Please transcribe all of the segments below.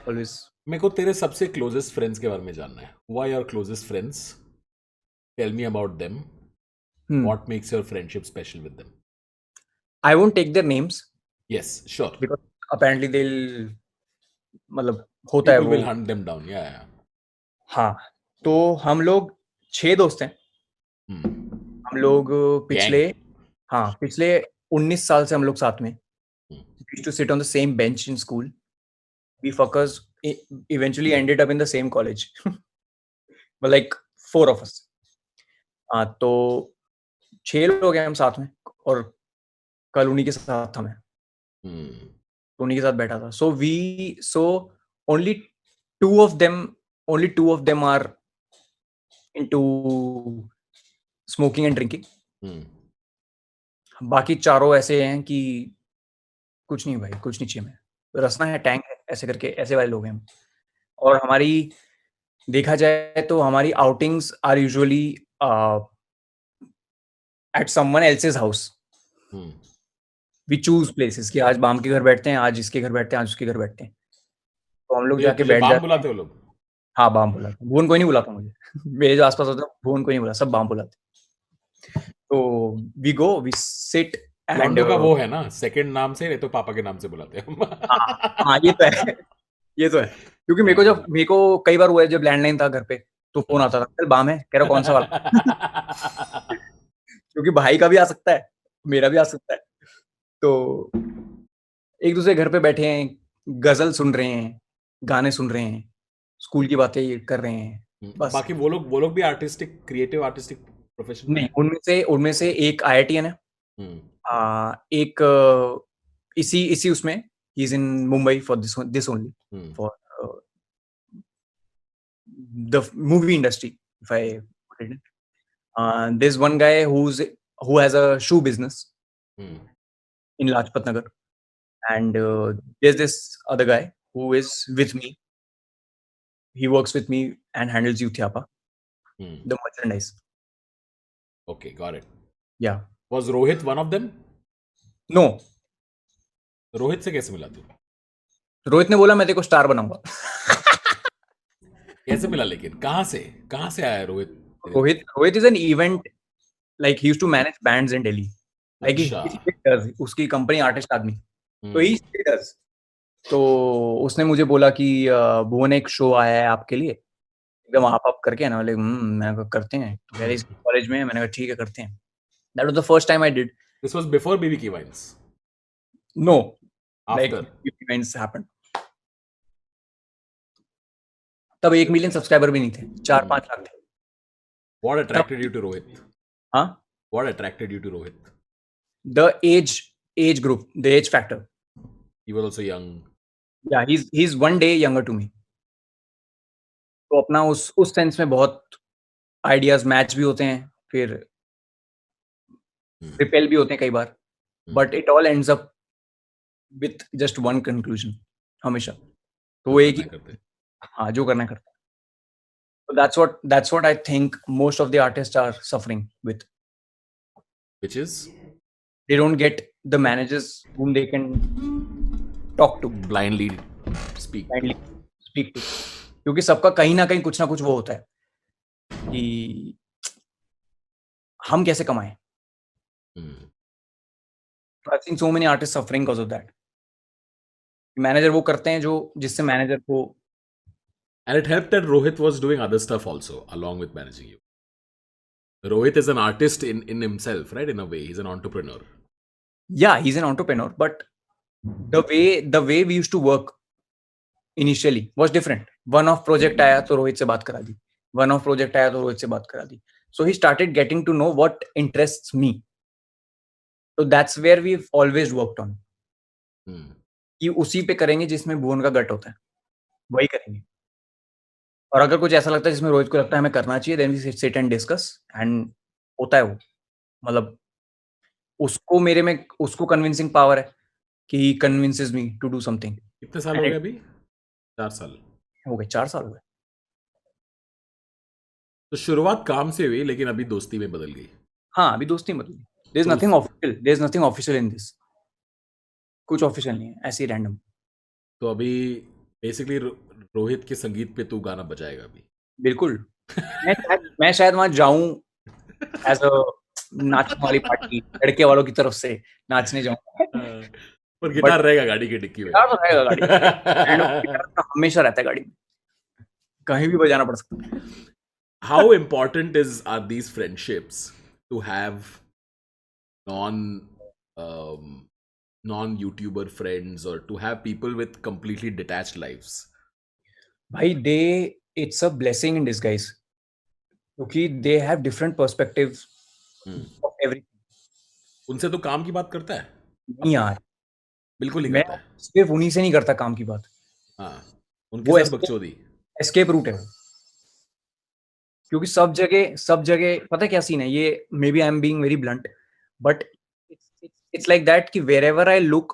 Always. मेरे को तेरे सबसे क्लोजेस्ट फ्रेंड्स के बारे में जानना है. Who are your closest friends? Tell me about them. What makes your friendship special with them? I won't take their names Yes, sure. Because apparently they मतलब होता है People वो। will hunt them down. Yeah. हाँ, तो हम लोग 6 दोस्त हैं। Hmm. हम लोग पिछले Gang. पिछले 19 साल से हम लोग साथ में। Hmm. We used to sit on the same bench in school. We fuckers eventually ended up in the same college. But like 4 of us. तो 6 लोग हैं हम साथ में और कल उन्हीं के साथ था मैं। Hmm. तो उन्हीं के साथ बैठा था। So only two of them are into smoking and drinking. Hmm. बाकी चारों ऐसे हैं कि कुछ नहीं भाई, कुछ नहीं चाहिए हमें। रसना है, टैंक है, ऐसे करके ऐसे वाले लोग हैं हम। और हमारी देखा जाए तो हमारी outings are usually at someone else's house. Hmm. We choose places कि आज बाम के घर बैठते हैं, आज इसके घर बैठते हैं, आज उसके घर बैठते हैं। तो हम लोग जाके तुझे बैठ बाम जाते हैं। बुलाते हो लोग? हाँ, बाम बुलाते हैं। भुवन कोई नहीं बुलाता मुझे। मेरे जो आसपास होता है भुवन कोई नहीं बुलाता, सब बाम बुलाते। तो we go, we sit and लॉन्डो का वो है ना, सेकंड नाम से, नहीं तो पापा के नाम से बुलाते हैं हम. हाँ, ये तो है। ये तो है क्योंकि मेरे को कई बार हुआ है जब लैंडलाइन था घर पे तो फोन आता था, कल बाम है, कह रहा कौन सा वाला। क्योंकि भाई का भी आ सकता है, मेरा भी आ सकता है। तो एक दूसरे घर पे बैठे हैं, गजल सुन रहे हैं, गाने सुन रहे हैं, स्कूल की बातें कर रहे हैं, बस। बाकी वो लोग भी आर्टिस्टिक, क्रिएटिव आर्टिस्टिक प्रोफेशन में नहीं, है. उनमें से एक IITian है। एक इसी उसमें he is in Mumbai for this only for the movie industry, if I put it in. There's one guy who has a shoe business in Lajpat Nagar, and there's this other guy who is with me. He works with me and handles Youthiapa, the merchandise. Okay, got it. Yeah. Was Rohit one of them? No. Rohit से कैसे मिला तू? रोहित ने बोला मैं तेरे को star बनाऊंगा। कैसे मिला, लेकिन कहाँ से आया Rohit? Rohit is an event, like he used to manage bands in Delhi. Like he अच्छा. still does. उसकी कंपनी आर्टिस्ट आदमी, तो he हम्म. still does. तो उसने मुझे बोला कि भुवन एक शो आया है आपके लिए, एकदम आप करके ना। बोले मैंने कहा करते हैं। तो कह रही कॉलेज में है। मैंने कहा ठीक है करते हैं। That was the first time I did. This was before BBK Wines? No. After? Like events happened. तब 1 मिलियन सब्सक्राइबर भी नहीं थे, 4-5 लाख थे। What attracted you to Rohit? हाँ? What attracted you to Rohit? The age group, the age factor. He was also young. Yeah, he's 1 day younger to me. तो अपना उस sense में बहुत आइडियाज मैच भी होते हैं, फिर रिपेल भी होते हैं कई बार, but it all ends up with just one conclusion हमेशा। तो वो एक ही, हाँ, जो करना करता है। So that's what I think most of the artists are suffering with. Which is? They don't get the managers whom they can talk to. Blindly speak to. क्योंकि सबका कहीं ना कहीं कुछ ना कुछ वो होता है कि हम कैसे कमाएं। I've seen so many artists suffering because of that. Manager वो करते हैं जो जिससे मैनेजर को। And it helped that Rohit was doing other stuff also along with managing you. Rohit is an artist in himself, right? In a way, he's an entrepreneur. Yeah, he's an entrepreneur, but the way we used to work initially was different. One off project आया तो रोहित से बात करा दी, one off project आया तो रोहित से बात करा दी. So he started getting to know what interests me. So that's where we've always worked on. कि उसी पे करेंगे जिसमें भुवन का गट होता है, वही करेंगे। और अगर कुछ ऐसा लगता है जिसमें रोहित को लगता है हमें करना चाहिए, then we sit and discuss, and होता है वो। मतलब उसको कन्विंसिंग पावर है कि he convinces me to do something. कितने साल हो गए अभी? 4 साल हो गए, 4 साल हो गए। तो शुरुआत काम से हुई, लेकिन अभी दोस्ती में बदल गई। हाँ, अभी दोस्ती बदल गई। There's तो nothing official. There's nothing official in this. कुछ ऑफिशियल नहीं है, ऐसे ही रैंडम. तो अभी बेसिकली रोहित के संगीत पे तू गाना बजाएगा अभी. बिल्कुल. मैं शायद वहां जाऊं एज अ नाचने वाली पार्टी, लड़के वालों की तरफ से नाचने जाऊंगा. पर गिटार रहेगा गाड़ी की डिक्की में. गिटार तो रहेगा गाड़ी में. गिटार तो हमेशा रहता है गाड़ी में, कहीं भी बजाना पड़ सकता है. How important are these friendships to have non YouTuber friends, or to have people with completely detached lives? भाई it's a blessing in disguise, क्योंकि they have different perspectives of everything. उनसे तो काम की बात करता है. नहीं यार, बिल्कुल नहीं मैं करता है. सिर्फ उन्हीं से नहीं करता काम की बात. हाँ, उनके वो साथ बकचोदी. एस्केप रूट है वो, क्योंकि सब जगह पता है क्या सीन है. ये maybe I am being very blunt, but it's like that कि wherever I look,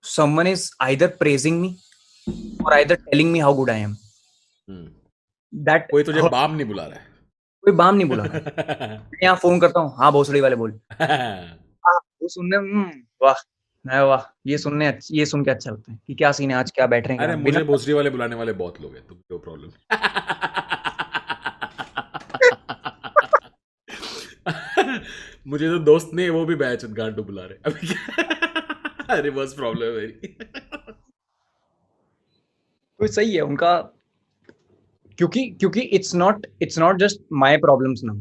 someone is either praising me or either telling me how good I am. That कोई तुझे बाम नहीं बुला रहा है. कोई बाम नहीं बुला रहा है. मैं यहाँ फोन करता हूँ, हाँ भोसड़ी वाले बोल. वो सुनने वाह, मैं वाह, ये सुन के अच्छा लगता है कि क्या सीन है आज, क्या बैठ रहे हैं. अरे मुझे भोसड़ी वाले बुलाने वाले बहुत लोग हैं, तो नो प्रॉब्लम. मुझे तो दोस्त नहीं, वो भी बैच गांडू बुला रहे अभी. रिवर्स प्रॉब्लम है मेरी. तो सही है उनका, क्योंकि it's not just my problems now.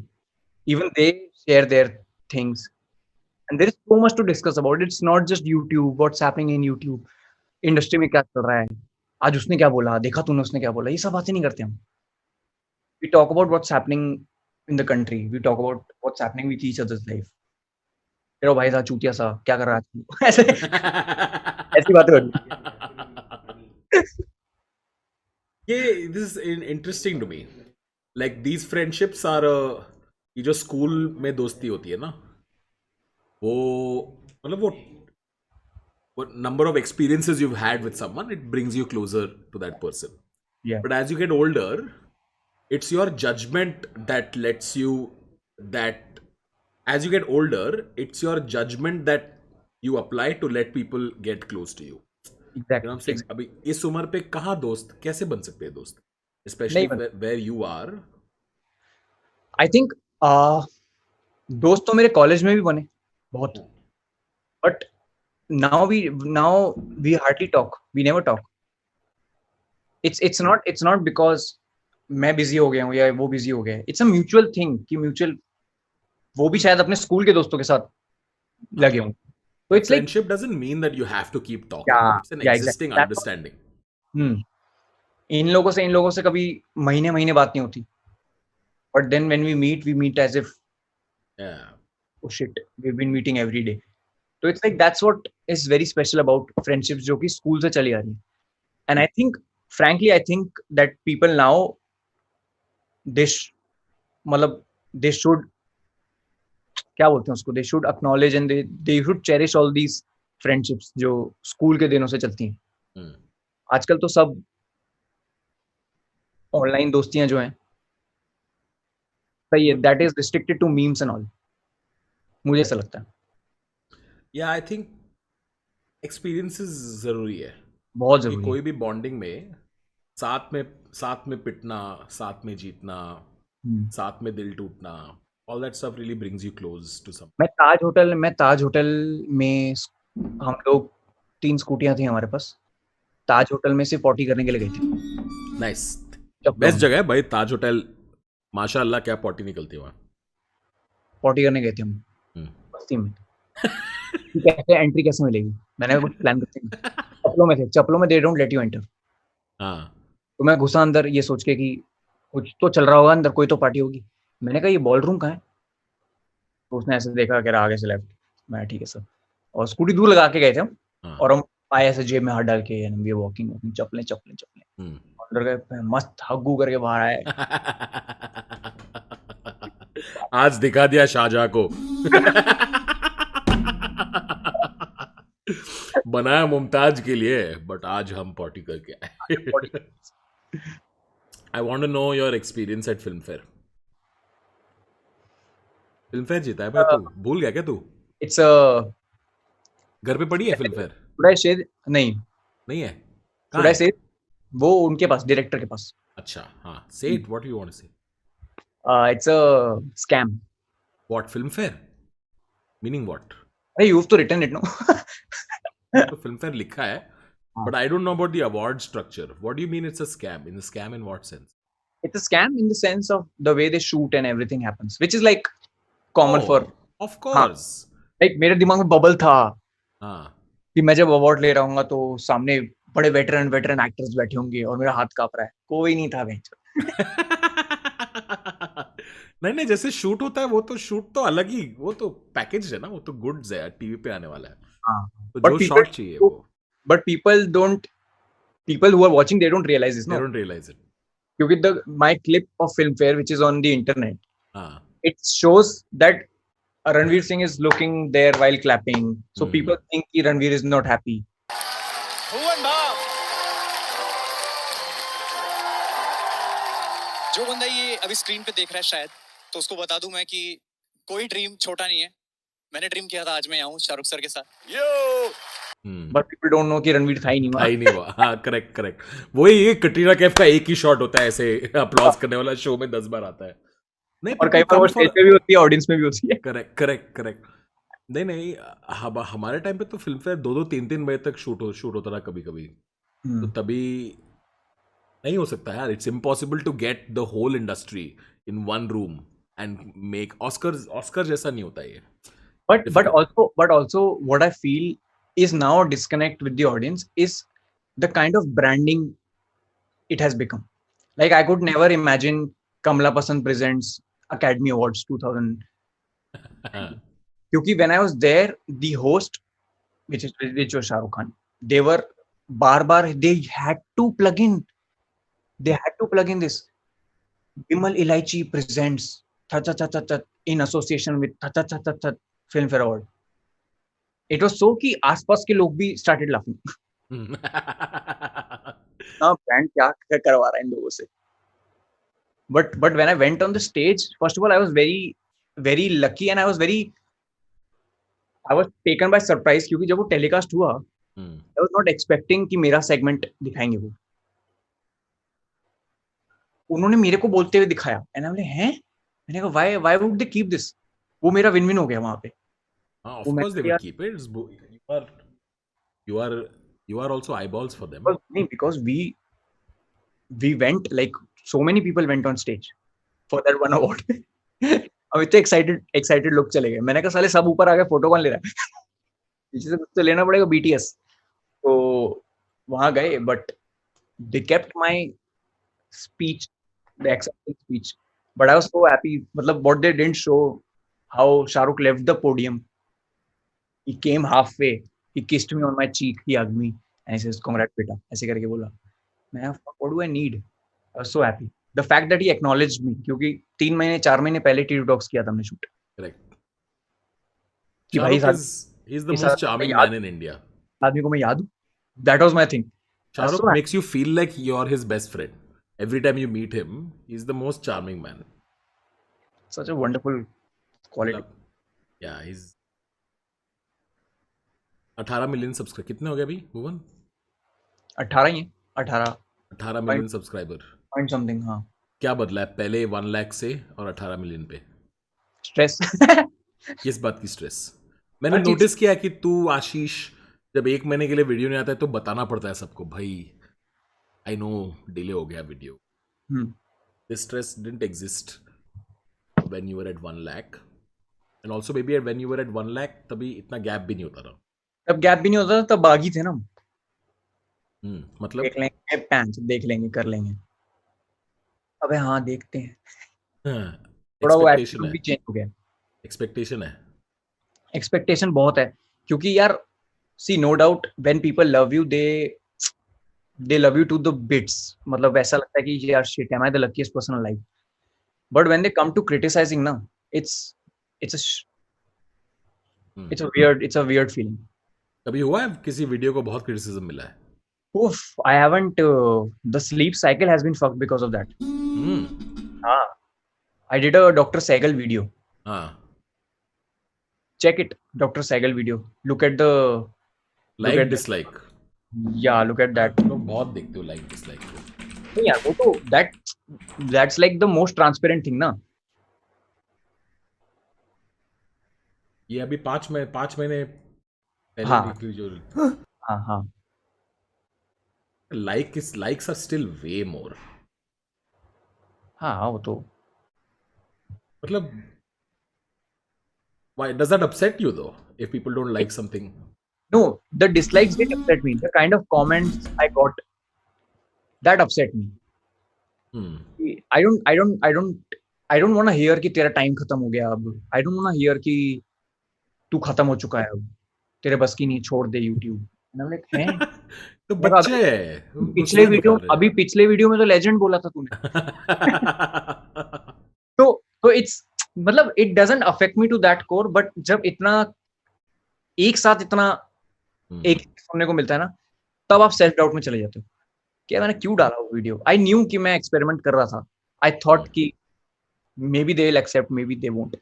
Even they share their things, and there is so much to discuss about. It's not just YouTube, what's happening in YouTube, industry में क्या चल रहा है, आज उसने क्या बोला, देखा तूने उसने क्या बोला, ये सब बातें नहीं करते हम. We talk about what's happening in the country. We talk about what's happening with each other's life. तेरा भाई था चूतिया सा, क्या कर रहा है ऐसे ऐसी बातें हो रही. ये this is interesting to me. Like these friendships are, ये जो स्कूल में दोस्ती होती है ना, वो मतलब वो number of experiences you've had with someone, it brings you closer to that person. Yeah. But as you get older, it's your judgment that lets you, that as you get older, it's your judgment that you apply to let people get close to you. You know what I'm saying? अभी इस उम्र पे कहाँ दोस्त कैसे बन सकते हैं दोस्त, especially where you are. I think दोस्त तो मेरे कॉलेज में भी बने बहुत, but now we hardly talk. We never talk. It's not because मैं बिजी हो गया हूँ या वो बिजी हो गया है. It's a mutual thing कि mutual, वो भी शायद अपने स्कूल के दोस्तों के साथ लगे हों. So it's friendship doesn't mean that you have to keep talking. It's an existing understanding. इन लोगों से कभी महीने बात नहीं होती, but then when we meet as if, oh shit, we've been meeting every day. So it's like that's what is very special about friendships जो कि school से चली आ रही है. And I think, frankly, I think that people now, मतलब they should, क्या बोलते हैं उसको, they should acknowledge and they should cherish all these friendships जो स्कूल के दिनों से चलती हैं. आजकल तो सब ऑनलाइन दोस्तियां जो हैं, सही है, that is restricted to memes and all. मुझे ऐसा लगता है. Yeah, I think experiences जरूरी है, बहुत जरूरी. कोई भी बॉन्डिंग में साथ में पिटना, साथ में जीतना, साथ में दिल टूटना, all that stuff really brings you close to someone. मैं ताज होटल में हम लोग 3 स्कूटियां थी हमारे पास. ताज होटल में से 40 करने के लिए गए थे. नाइस. बेस्ट जगह है भाई ताज होटल, माशाल्लाह क्या पॉटी निकलती है वहाँ. 40 करने गए थे हम बस्ती में. कैसे एंट्री कैसे मिलेगी, मैंने कुछ प्लान करते हैं. चप्पलों में they don't let you enter. तो मैं घुसा अंदर ये सोच के कि कुछ तो चल रहा होगा अंदर, कोई तो पार्टी होगी. मैंने कहा ये बॉल रूम कहाँ है, तो उसने ऐसे देखा, कह रहा आगे से लेफ्ट. मैं ठीक है सर, और स्कूटी दूर लगा के गए थे हम. और हम आए ऐसे जेब में हाथ डाल के, एंड वी वॉकिंग, चप्पलें अंदर गए, मस्त हग्गू करके बाहर आए. आज दिखा दिया शाहजहां को. बनाया मुमताज के लिए, बट आज हम पॉटी करके आए. I want to know your experience at Film Fair. Film fair जीता है भाई तू, भूल गया क्या तू? it's a घर पे पड़ी है film fair? should I say नहीं नहीं है? कहाँ should I है? say वो उनके पास डायरेक्टर के पास अच्छा हाँ, say it, what you want to say? it's a scam. What, film fair? Meaning what? अरे you've to written it no. तो film fair लिखा है, हाँ. but I don't know about the award structure. What do you mean it's a scam? In a scam in what sense? It's a scam in the sense of the way they shoot and everything happens, which is like common for. Of course. Like मेरे दिमाग में bubble था हाँ. कि मैं जब award ले रहा हूँ तो सामने बड़े वेटरन एक्टर्स बैठे होंगे और मेरा हाथ कांप रहा है, कोई नहीं था बेंच। नहीं जैसे शूट होता है वो तो शूट तो अलग ही, वो तो पैकेज है ना, वो तो गुड्स है, टीवी पे आने वाला है। तो जो शॉट चाहिए वो, but people who are watching, they don't realize this, no? They don't realize it. क्योंकि my clip of Filmfare which is on the internet, it shows that Ranveer Singh is looking there while clapping, so people think कि Ranveer is not happy. जो बंदा ये अभी screen पे देख रहा है शायद, तो उसको बता दूं मैं कि कोई ड्रीम छोटा नहीं है। मैंने ड्रीम किया था आज मैं आऊं शाहरुख सर के साथ। But people don't know कि रणवीर था ही नहीं हुआ। हाँ, करेक्ट। वही ये कटरीना कैफ का एक ही शॉट होता है ऐसे अपलॉज करने वाला, शो में 10 बार आता है। नहीं, और कई बार वो स्टेज पे भी होती है, ऑडियंस में भी होती है। करेक्ट। नहीं, हमारे टाइम पे तो फिल्म फेयर 2-2, 3-3 बजे तक शूट होता था कभी-कभी। तो तभी नहीं हो सकता यार, it's impossible to get the whole industry in one room and make Oscar जैसा नहीं होता ये। But also what I feel is now a disconnect with the audience is the kind of branding it has become. Like I could never imagine Kamala Pasand presents Academy Awards 2000. Because when I was there, the host, which was Shah Rukh Khan, they were they had to plug in this. Bimal Ilaichi presents in association with Filmfare Award. It was so कि आसपास के लोग भी started laughing. ना brand क्या करवा रहा है इन लोगों से. But when I went on the stage, first of all, I was very lucky and I was taken by surprise क्योंकि जब वो telecast हुआ, I was not expecting कि मेरा segment दिखाएंगे वो. उन्होंने मेरे को बोलते हुए दिखाया and I'm like हैं? मैंने कहा why would they keep this? वो मेरा win हो गया वहाँ पे. Of course they will keep it. You are also eyeballs for them. Because we went, like so many people went on stage for that one award. अब इतने excited लोग चले गए. मैंने कहा साले सब ऊपर आ गए, फोटो कौन ले रहा है? पीछे से कुछ तो लेना पड़ेगा, BTS. तो वहाँ गए, but they kept my speech, the acceptance speech. But I was so happy. मतलब what they didn't show how Shah Rukh left the podium. He came halfway. He kissed me on my cheek. He hugged me and he says, "Congrats, beta." ऐसे करके बोला. मैं what do I need? I was so happy. The fact that he acknowledged me, क्योंकि 3-4 महीने पहले T2 Talks किया था हमने shoot. Correct. कि भाई he's the most charming man in India. आदमी को मैं याद हूँ. That was my thing. Shah Rukh makes you feel like you're his best friend. Every time you meet him, he's the most charming man. Such a wonderful quality. Yeah, he's 18 million subscriber कितने हो गए अभी भुवन? 18 ही है. 18 million subscriber point something. हाँ, क्या बदला है पहले 1 लाख से और 18 मिलियन पे? स्ट्रेस. किस बात की स्ट्रेस? मैंने नोटिस किया कि तू आशीष जब 1 महीने के लिए वीडियो नहीं आता है तो बताना पड़ता है सबको, भाई आई नो डिले हो गया video. This stress didn't exist when you were at 1 lakh and also may be when you were at 1 lakh तभी इतना गैप भी नहीं होता था. तब गैप भी नहीं होता था, तब बागी थे ना. मतलब देख लेंगे कर लेंगे. अबे हाँ देखते हैं. थोड़ा वो एटीट्यूड भी चेंज हो गया. एक्सपेक्टेशन बहुत है क्योंकि यार see no doubt when people love you they love you to the bits. मतलब ऐसा लगता है कि यार shit am I the luckiest person in life. But when they come to criticising ना, it's a weird feeling. कभी हुआ है किसी वीडियो को बहुत क्रिटिसिज्म मिला है? Oof, I haven't. The sleep cycle has been fucked because of that. I did a Dr. Sehgal video. check it, Dr. Sehgal video. Look at the like at- dislike yeah, look at that. लोग बहुत देखते हो like dislike को. नहीं यार, वो तो that's like the most transparent thing ना. ये अभी 5 महीने पहले हाँ. की जो हाँ. likes are still way more. हाँ, वो तो मतलब why does that upset you though if people don't like something? no, the dislikes didn't upset me. The kind of comments I got, that upset me. I don't want to hear कि तेरा time खत्म हो गया अब. I don't want to hear कि तू खत्म हो चुका है अब, तेरे बस की नहीं, छोड़ दे YouTube. And I'm like, हैं? तो बच्चे हैं, पिछले वीडियो में तो लेजेंड बोला था तूने. तो इट्स मतलब it doesn't affect me to that core, but जब इतना एक साथ इतना एक सुनने को मिलता है ना, तब आप सेल्फ डाउट में चले जाते हो कि मैंने क्यों डाला वो वीडियो. आई न्यू कि मैं एक्सपेरिमेंट कर रहा था. आई थॉट कि maybe they will accept, maybe they won't,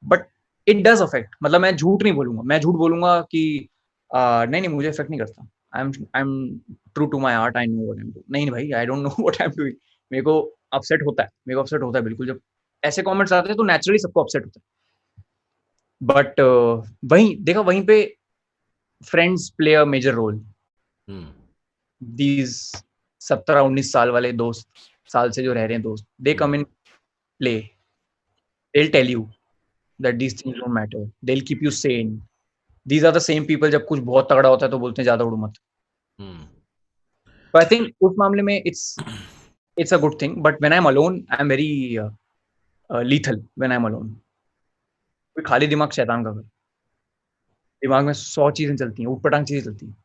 but it does affect. मतलब मैं झूठ नहीं बोलूंगा, मैं झूठ बोलूंगा कि नहीं मुझे इफेक्ट नहीं करता. I am true to my art. I know what I am doing. नहीं भाई, I don't know what I am doing. मेरे को अपसेट होता है बिल्कुल. जब ऐसे कमेंट्स आते हैं तो नेचुरली सबको अपसेट होता है. बट वहीं पे friends play a major role. These 17-19 साल वाले दोस्त, साल से जो रह रहे हैं दोस्त, they come in play. they'll tell you that these things don't matter. They'll keep you sane. These are the same people जब कुछ बहुत तगड़ा होता है तो बोलते हैं ज्यादा उड़ो मत. So I think उस मामले में it's a good thing. But when I'm alone, I'm very lethal when I'm alone. कोई खाली दिमाग शैतान का घर. दिमाग में 100 चीजें चलती हैं, ऊटपटांग चीजें चलती हैं.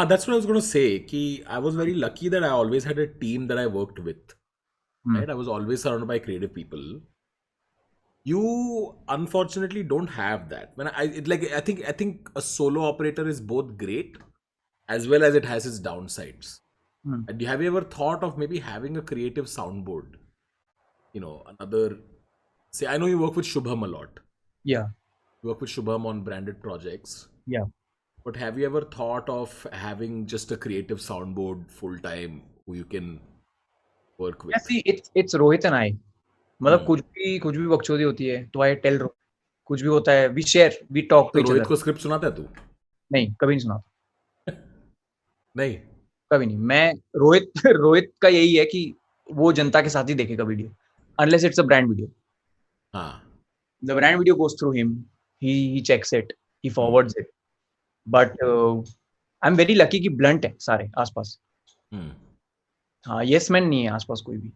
That's what I was going to say. Ki I was very lucky that I always had a team that I worked with. Right? I was always surrounded by creative people. You unfortunately don't have that. When I think a solo operator is both great as well as it has its downsides. And have you ever thought of maybe having a creative soundboard? You know, say I know you work with Shubham a lot. Yeah. You work with Shubham on branded projects. Yeah. But have you ever thought of having just a creative soundboard full time who you can work with? Yeah, see, it's Rohit and I. मतलब कुछ भी बकचोदी होती है तो I tell Rohit. कुछ भी होता है, we share, we talk to each other. Rohit को स्क्रिप्ट सुनाता है तू? नहीं, कभी नहीं सुनाता. नहीं, कभी नहीं. मैं रोहित का यही है कि वो जनता के साथ ही देखेगा video, unless it's a brand video. हाँ. The brand video goes through him, he checks it, he forwards it. But I am very lucky कि ब्लंट है सारे आसपास. हाँ, यस मैन नहीं है आसपास कोई भी.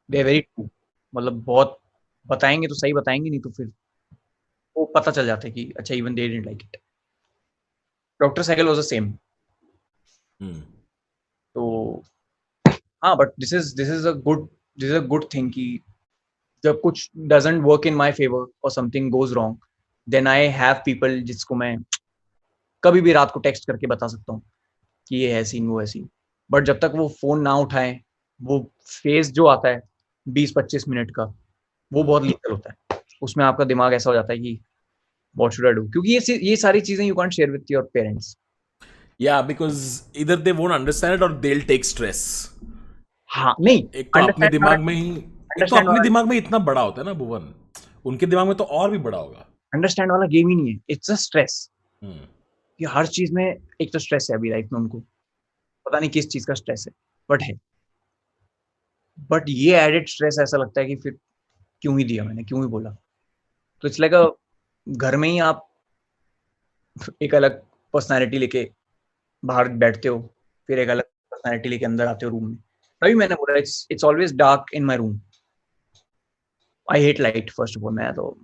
They are very true. मतलब बहुत बताएंगे तो सही बताएंगे, नहीं तो फिर वो पता चल जाता है कि अच्छा even they didn't like it. Doctor cycle was the same. तो हाँ, but this is a good thing कि जब कुछ doesn't work in my favour और something goes wrong, then I have people जिसको मैं कभी भी रात को टेक्स्ट करके बता सकता हूँ कि ये है सीन, वो है सीन. बट जब तक वो फोन ना उठाएं, वो फेज जो आता है 20-25 मिनट का, वो बहुत लीथल होता है. उसमें आपका दिमाग ऐसा हो जाता है कि व्हाट शुड आई डू, क्योंकि ये सारी चीजें you can't share with your parents. Yeah, because either they won't understand it or they'll take stress. हाँ, नहीं, एक तो अपने दिमाग में ही, एक तो अपने दिमाग में इतना बड़ा होता है ना भुवन, उनके दिमाग में तो और भी बड़ा होगा. अंडरस्टैंड वाला गेम ही नहीं है. It's a stress. कि हर चीज में एक तो स्ट्रेस है अभी लाइफ में. उनको पता नहीं किस चीज का स्ट्रेस है, बट है. बट ये एडेड स्ट्रेस ऐसा लगता है कि फिर क्यों ही दिया मैंने, क्यों ही बोला. तो इट्स लाइक घर में ही आप एक अलग पर्सनालिटी लेके बाहर बैठते हो, फिर एक अलग पर्सनालिटी लेके अंदर आते हो रूम में. तभी मैंने बोला it's always dark in my room. I hate light first of all. मैं तो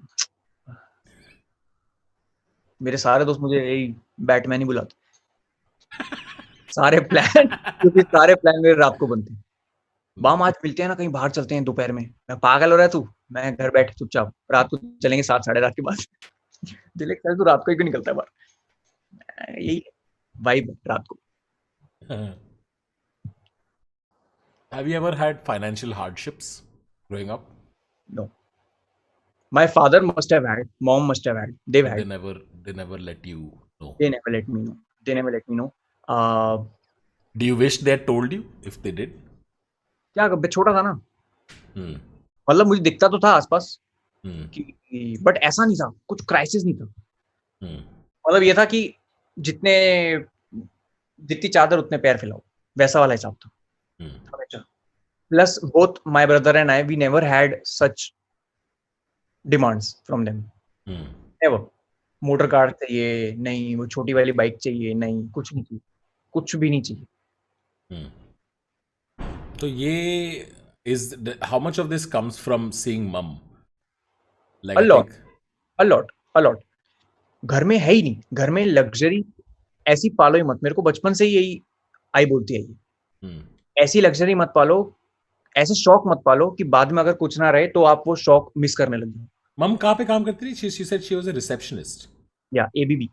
मेरे सारे दोस्त मुझे यही बैटमैन ही बुलाते. सारे प्लान मेरे रात को बनते हैं. बाम आज मिलते हैं ना, कहीं बाहर चलते हैं दोपहर में. मैं पागल हो रहा है तू, मैं घर बैठ चुपचाप, रात को चलेंगे 7-7:30 के बाद. दिल एक तू रात को ही क्यों निकलता है बाहर. यही वाइब रात को. Have you ever had financial hardships growing up? No. My father must have had, mom must have had, they've But had. they never let you know. They never let me know. They never let me know. Do you wish they had told you if they did? क्या मैं छोटा था ना, Hmm. मतलब मुझे दिखता तो था आसपास Hmm. कि बट ऐसा नहीं था, कुछ क्राइसिस नहीं था. Hmm. मतलब ये था कि जितनी चादर उतने पैर फैलाओ, वैसा वाला हिसाब था Hmm. हमेशा. Plus both my brother and I we never had such demands from them. Hmm. Never. Motor car चाहिए नहीं, वो छोटी वाली बाइक चाहिए नहीं, कुछ नहीं चाहिए, कुछ भी नहीं चाहिए. Hmm. So how much of this comes from seeing mum? Like a I lot, think a lot, a lot. घर में है ही नहीं, घर में लग्जरी ऐसी पालो ही मत. मेरे को बचपन से ही यही आई बोलती है, Hmm. ऐसी लग्जरी मत पालो, ऐसे शौक मत पालो कि बाद में अगर कुछ ना रहे तो आप वो शौक मिस करने लग जाओ. Mum कहाँ पे काम करती थी? She said she was a receptionist. या ABB.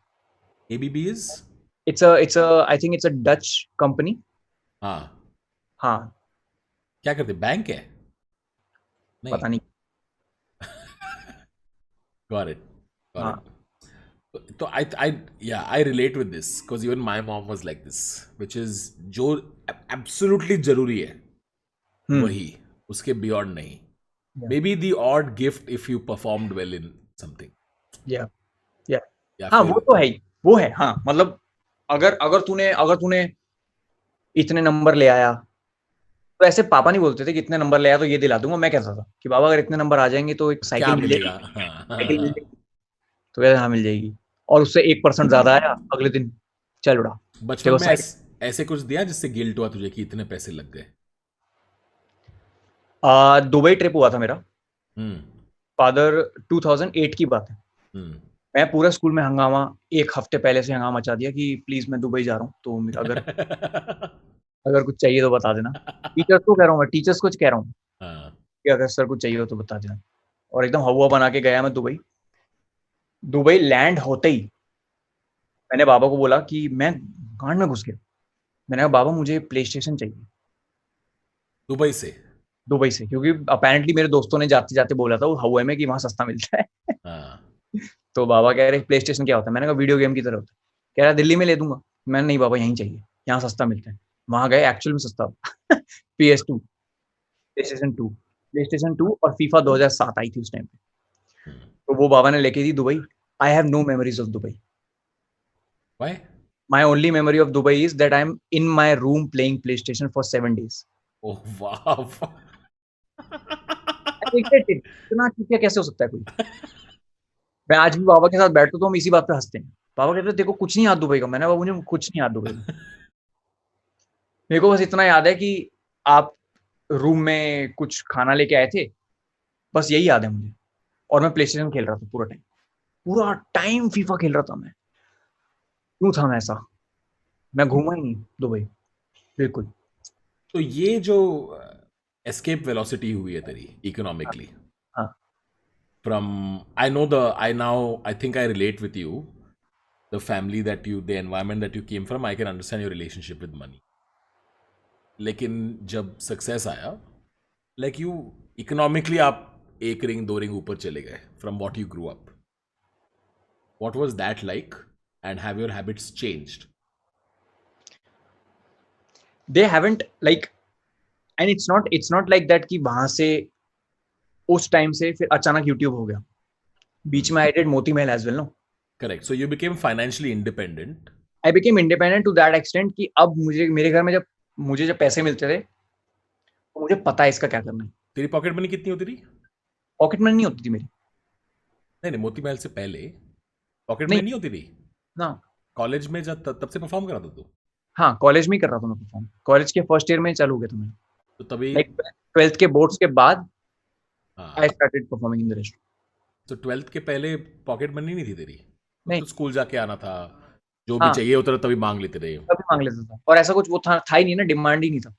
ABB is? It's a I think it's a Dutch company. हाँ. हाँ, क्या करते? बैंक है? नहीं. पता नहीं. Got it. Got हाँ. it. So I relate with this because even my mom was like this, which is जो absolutely जरूरी है वही, उसके beyond नहीं. Yeah. Maybe the odd gift if you performed well in something. या या या हाँ, फिर वो तो है ही, वो है. हाँ, मतलब अगर अगर तूने इतने नंबर ले आया, तो ऐसे पापा नहीं बोलते थे कि इतने नंबर ले आया तो ये दिला दूंगा. मैं कहता था कि बाबा अगर इतने नंबर आ जाएंगे तो एक क्या साइकिल मिल मिलेगा? जाएगी, हाँ. साइकिल मिल जाएगी. तो कहते हाँ मिल जाएगी. और उससे 1% ज्यादा आया अगले दिन, चल उड़ा, बचपन देखो में साइकिल. ऐसे कुछ दिया जिससे गिल्ट हुआ तुझे कि इतने पैसे लग गए? दुबई ट्रिप हुआ था मेरा. हम्म. फादर 2008 की बात है. हम्म. मैं पूरा स्कूल में हंगामा, एक हफ्ते पहले से हंगामा मचा दिया कि प्लीज मैं दुबई जा रहा हूँ, तो अगर कुछ चाहिए तो बता देना. टीचर्स को कह रहा हूँ, मैं टीचर्स को कह रहा हूँ हाँ. कि अगर सर कुछ चाहिए हो तो बता देना. और एकदम हवा बना के गया मैं दुबई. दुबई लैंड होते ही मैंने बाबा को बोला कि मैं गांड में घुस गया. मैंने कहा बाबा मुझे प्ले स्टेशन चाहिए दुबई से? दुबई से, क्योंकि अपेरेंटली मेरे दोस्तों ने जाते जाते बोला था वो हवा में कि वहां सस्ता मिलता है. हाँ. तो बाबा कह रहे प्ले स्टेशन क्या होता है. मैंने कहा वीडियो गेम की तरह होता है. कह रहा दिल्ली में ले दूंगा. मैंने नहीं बाबा यहीं चाहिए, यहाँ सस्ता मिलता है. वहां गए, एक्चुअल में सस्ता. PS2, प्ले स्टेशन 2 और फीफा 2007 आई थी उस टाइम पे. तो वो बाबा ने लेके दी Dubai. I have no memories of Dubai. Why? My only memory of Dubai is that I'm in my room playing PlayStation for 7 days. Oh wow. I regret it. इतना चूतिया कैसे हो सकता है कोई. मैं आज भी बाबा के साथ बैठता तो हम इसी बात पे हंसते हैं. बाबा कहते हैं देखो कुछ नहीं याद दुबई का. मैंने बाबा मुझे कुछ नहीं याद दुबई का. मेरे को बस इतना याद है कि आप रूम में कुछ खाना लेके आए थे, बस यही याद है मुझे. और मैं प्लेस्टेशन खेल रहा था पूरा टाइम फीफा खेल रहा था मैं. क्यों था मैं ऐसा? मैं घूमा ही नहीं दुबई बिल्कुल. तो ये जो एस्केप वेलोसिटी हुई है तेरी इकोनॉमिकली, हाँ. from I think I relate with you, the family that you, the environment that you came from, I can understand your relationship with money. लेकिन जब सक्सेस आया, like you economically आप एक ring दो रिंग ऊपर चले गए from what you grew up. What was that like, and have your habits changed? They haven't like, and it's not like that कि वहां से उस टाइम से फिर अचानक यूट्यूब हो गया. बीच में आई did Moti Mahal as well. No, Correct. So you became financially independent. I became independent to that extent कि अब मुझे मेरे घर में जब पैसे मिलते थे तो मुझे पता है इसका क्या करना है. तेरी पॉकेट मनी कितनी होती थी? पॉकेट मनी नहीं होती थी मेरी. नहीं, मोती महल से पहले पॉकेट मनी नहीं नहीं होती थी? ना. कॉलेज में जब तब से परफॉर्म करा था तू? हाँ, कॉलेज में ही कर रहा था मैं परफॉर्म. कॉलेज के फर्स्ट ईयर में चालू हो गया था मैं. तो तभी लाइक 12th के बोर्ड्स के बाद हाँ. I started performing in the restaurant. तो 12th के पहले पॉकेट मनी नहीं थी तेरी? नहीं. तो स्कूल जाके आना था, जो भी हाँ, चाहिए होता था तभी मांग लेते थे. तभी मांग लेता था. और ऐसा कुछ वो था ही नहीं ना, डिमांड ही नहीं था.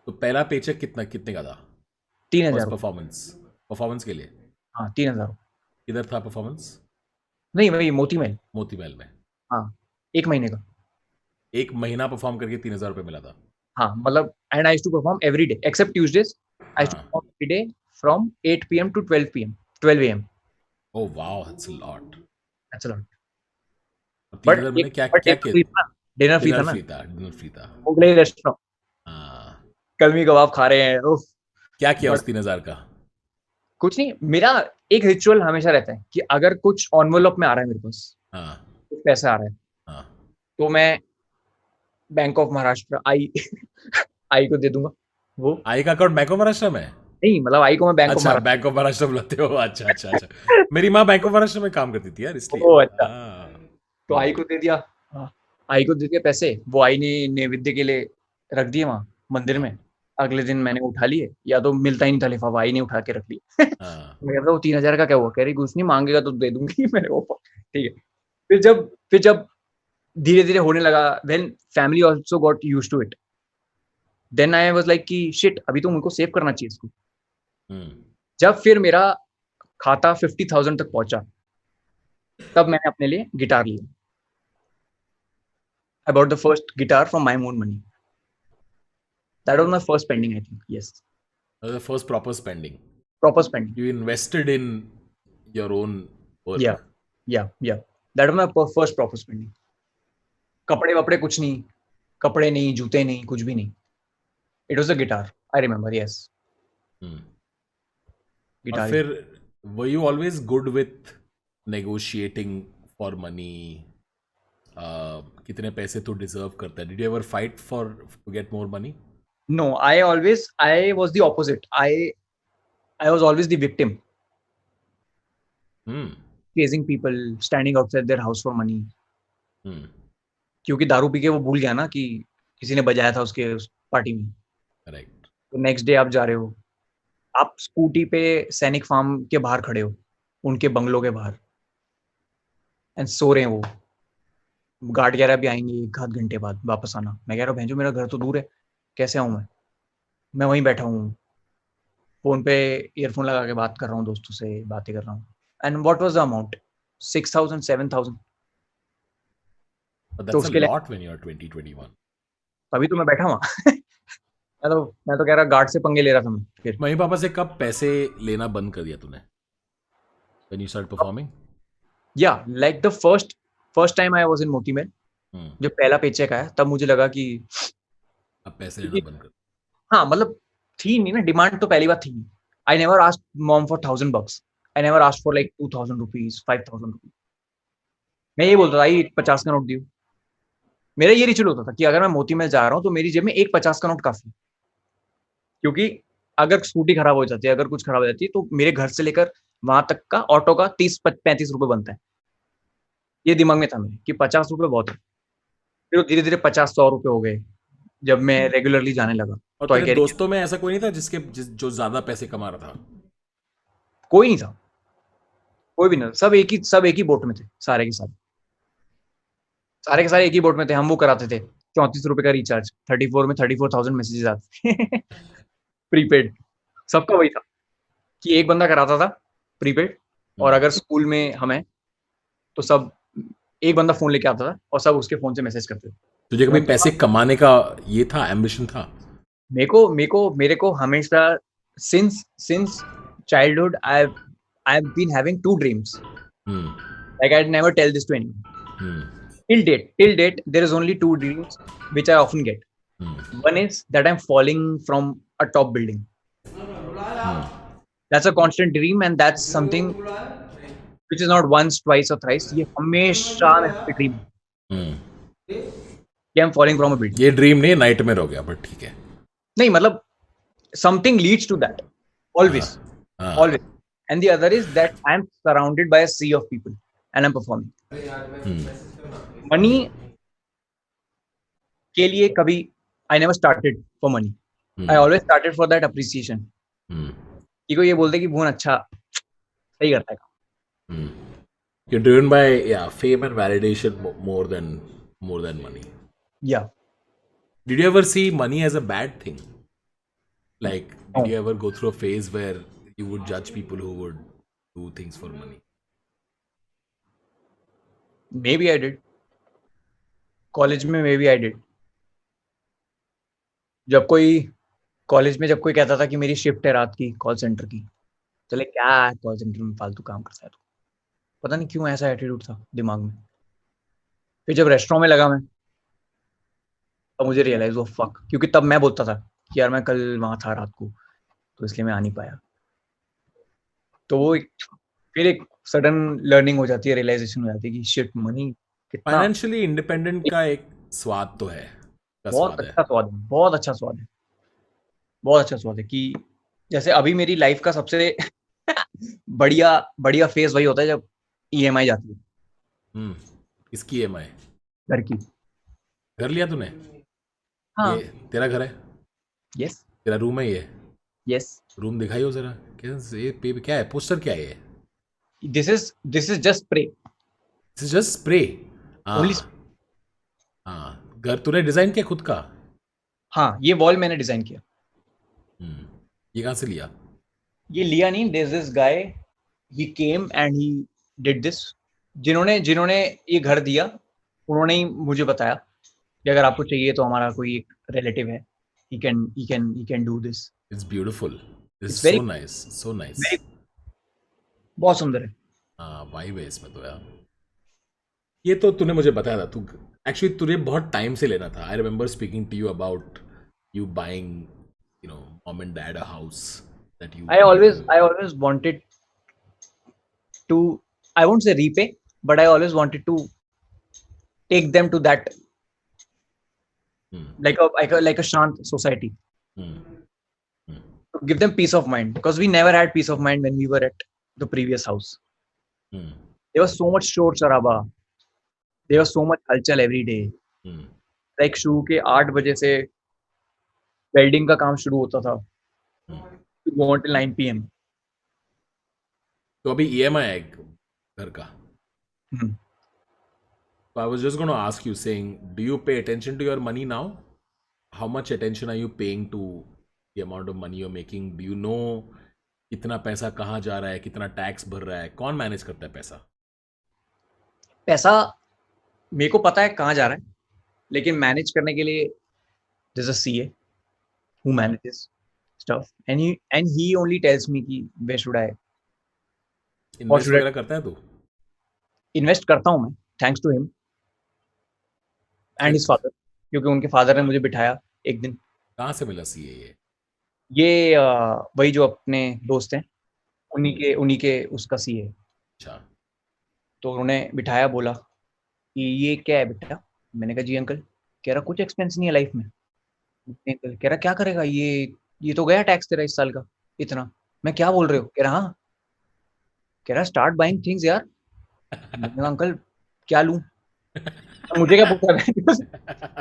तो पहला पेचेक कितने का था? 3,000. परफॉर्मेंस के लिए? हाँ, 3,000. किधर था परफॉर्मेंस? नहीं, वही मोती महल. मोती महल में? हाँ, 1 महीने का. एक महीना परफॉर्म करके 3,000 रुपये मिला था? हाँ, मतलब and I used to perform every day except Tuesdays. I used to हाँ. Perform every day from 8 PM to 12 AM. Oh wow, that's a lot. That's a lot. 3000 but मैंने क्या बट क्या डिनर फ्री था, dinner free था ना, dinner free था। Mughlai restaurant, हाँ, कलमी कबाब खा रहे हैं। उफ, क्या किया बट उस 3000 का? कुछ नहीं, मेरा एक रिचुअल हमेशा रहता है कि अगर कुछ एनवेलप में आ रहा है मेरे पास, हाँ कुछ पैसा आ रहा है, हाँ। तो मैं बैंक ऑफ महाराष्ट्र आई आई को दे दूंगा वो। आई का अकाउंट बैंक ऑफ महाराष्ट्र में है? नहीं मतलब आई को मैं बैंक ऑफ अच्छा, महाराष्ट्र। बैंक ऑफ महाराष्ट्र बुलाते हो। अच्छा अच्छा अच्छा। मेरी माँ बैंक ऑफ महाराष्ट्र में काम करती थी यार, इसलिए। ओ अच्छा, हाँ। तो आई को दे दिया। हाँ, आई को दे दिए पैसे, वो आई ने नैवेद्य के लिए रख दिए वहां मंदिर हाँ में। अगले दिन मैंने उठा लिए, या तो मिलता ही नहीं था लिफाफा, आई ने उठा के रख लिया। हाँ। मैं कहता वो 3,000 का क्या हुआ, कह रही कुछ नहीं, मांगेगा तो दे दूंगी। मैंने वो ठीक है। फिर जब धीरे धीरे होने लगा, when family also got used to it, then I was like कि शिट, अभी तो मुझको सेव करना चाहिए इसको। हम्म। जब फिर मेरा खाता 50,000 तक पहुंचा, तब मैंने अपने लिए गिटार लिया। I bought the first guitar from my own money. That was my first spending, I think. Yes, The first proper spending. proper spending. You invested in your own Yeah, work. yeah. That was my first proper spending. कपड़े वपड़े कुछ नहीं, कपड़े नहीं, जूते नहीं, कुछ भी नहीं. It was a guitar. I remember. Yes, हम्म। और guitar. फिर were you always good with negotiating for money? कितने पैसे तू डिजर्व करता है? Did you ever fight for to get more money? No, I was the opposite. I was always the victim, hmm. chasing people, standing outside their house for money. हम्म। क्योंकि दारू P के वो भूल गया ना कि किसी ने बजाया था उसके उस पार्टी में। राइट। तो नेक्स्ट डे आप जा रहे हो, आप स्कूटी पे सैनिक फार्म के बाहर खड़े हो, उनके बंगलों के बाहर, एंड सो रहे हैं वो। गार्ड कह रहा है अभी आएंगे 1 आध घंटे बाद वापस आना। मैं कह रहा हूँ भैंजो मेरा घर तो दूर है, कैसे आऊँ मैं वहीं बैठा हूँ, फोन पे ईयरफोन लगा के बात कर रहा हूँ, दोस्तों से बातें कर रहा हूँ। And what was the amount, 6,000 7,000। But तो that's a उसके लिए lot when you're 20, 21. तभी तो मैं बैठा हुआ। मैं तो कह रहा गार्ड से पंगे ले रहा था मैं फिर। मम्मी पापा से कब पैसे लेना बंद कर दिया तूने? When you started performing? या like the first time I was in मोती में, जब पहला पेचेक आया तब मुझे लगा कि अब पैसे लेना बंद कर। हाँ मतलब थी नहीं ना डिमांड, तो पहली बात थी। I never asked mom for $1,000, I never asked for like 2,000 rupees, 5,000 rupees. मैं ये बोलता था ये 50 का नोट दियो। मेरा ये रिचुअल होता था कि अगर मैं मोती में जा रहा हूँ तो मेरी जेब में एक 50 का नोट काफी, क्योंकि अगर स्कूटी खराब हो जाती है, अगर कुछ खराब हो जाती है, तो मेरे घर से लेकर वहां तक का ऑटो का 30-35 रुपए बनता है। ये दिमाग में था मेरे कि 50 रुपए बहुत है। फिर धीरे धीरे 50-100 रुपए हो गए जब मैं रेगुलरली जाने लगा। और तो आई तेरे कह रही दोस्तों में ऐसा कोई नहीं था जो ज्यादा पैसे कमा रहा था? कोई नहीं था, कोई भी नहीं था। सब एक ही बोट में थे, सारे के सारे एक ही बोट में थे। हम वो कराते थे 34 रुपए का रिचार्ज, 34 में 34,000 मैसेजेस आते प्रीपेड। सबका वही था कि एक बंदा कराता था प्रीपेड, और अगर स्कूल में हमें तो सब एक बंदा फोन लेके आता था और सब उसके फोन से मैसेज करते थे। तुझे कभी पैसे कमाने का ये था, एम्बिशन था? मेरे को हमेशा since childhood I have been having two dreams, like I'd never tell this to anyone. Till date there is only two dreams which I often get. One is that I'm falling from a top building. That's a constant dream, and that's something which is not once, twice or thrice. ये हमेशा मेरा dream कि I'm falling from a building. ये dream नहीं, nightmare हो गया, but ठीक है। नहीं मतलब something leads to that always. Always. And the other is that I'm surrounded by a sea of people and I'm performing. Money के लिए कभी I never started for money. I always started for that appreciation. कि कोई ये बोलते कि भुवन अच्छा सही करता है। You're driven by fame and validation more than money. Yeah. Did you ever see money as a bad thing? Like, did No. you ever go through a phase where you would judge people who would do things for money? Maybe I did. College में maybe I did. जब कोई college में जब कोई कहता था कि मेरी शिफ्ट है रात की कॉल सेंटर की, चले क्या कॉल सेंटर में फालतू काम करता है तू, पता नहीं क्यों ऐसा एटीट्यूड था दिमाग में। फिर जब रेस्टोरेंट में लगा मैं, तब मुझे रियलाइज हुआ फक, क्योंकि तब मैं बोलता था कि यार मैं कल वहां था रात को, तो इसलिए मैं आ नहीं पाया। तो वो फिर एक सडन लर्निंग हो जाती है, रियलाइजेशन हो जाती है कि शिट, मनी कितना फाइनेंशियली इंडिपेंडेंट का एक स्वाद तो है, का बहुत स्वाद है। अच्छा स्वाद है, बहुत अच्छा स्वाद है, बहुत अच्छा स्वाद है। कि जैसे अभी मेरी लाइफ का सबसे बढ़िया बढ़िया फेज वही होता है जब ईएमआई जाती है इसकी EMI घर की। घर लिया तूने? हाँ। ये तेरा घर है? यस तेरा रूम है ये? यस। रूम दिखाइयो जरा। ये क्या है? पोस्टर क्या है ये? This is just pray, this is just spray. Only. हाँ हाँ, घर तूने डिजाइन किया खुद का? हाँ, ये वॉल मैंने डिजाइन किया। ये कहाँ से लिया? ये लिया नहीं, there's this guy, he came and he did this। जिन्होंने जिन्होंने ये घर दिया, उन्होंने ही मुझे बताया कि अगर आपको चाहिए तो हमारा कोई एक रिलेटिव है, he can do this। It's beautiful, this is It's so very nice, so nice. very बहुत सुंदर है। हाँ, वाइब है इसमें तो यार। ये तो तूने मुझे बताया था, तू एक्चुअली तुझे बहुत टाइम से लेना था। I remember speaking to you about you buying, you know, mom and dad a house that you I always wanted to, I won't say repay, but I always wanted to take them to that, like a shant society, to give them peace of mind, because we never had peace of mind when we were at the previous house. There was so much short charaba, there was so much हलचल every day। Like शुरू के 8 बजे से welding का काम शुरू होता था, to go until 9 PM। तो अभी EMI है घर का। So I was just going to ask you, saying, do you pay attention to your money now? How much attention are you paying to the amount of money you're making? Do you know कितना पैसा कहाँ जा रहा है, कितना tax भर रहा है, कौन मैनेज करता है पैसा? पैसा मेरे को पता है कहाँ जा रहा है, लेकिन मैनेज करने के लिए there's a CA who manages stuff, and he only tells me कि where should I इन्वेस्ट वगैरह करता है तू? इन्वेस्ट करता हूँ मैं, thanks to him and his father, क्योंकि उनके फादर ने मुझे बिठाया एक दिन। कहाँ से मिला CA ये? ये वही जो अपने दोस्त हैं, उन्हीं के उसका CA। अच्छा। तो उन्होंने बिठाया, बोला कि ये क्या है बेटा। मैंने कहा जी अंकल। कह रहा कुछ एक्सपेंस नहीं है लाइफ में। अंकल कह रहा क्या करेगा ये तो गया टैक्स तेरा इस साल का इतना। मैं क्या बोल रहे हो? कह रहा हाँ। कह रहा स्टार्ट बाइंग थिंग्स यार। मैंने कहा अंकल क्या लूं? मुझे क्या पूछा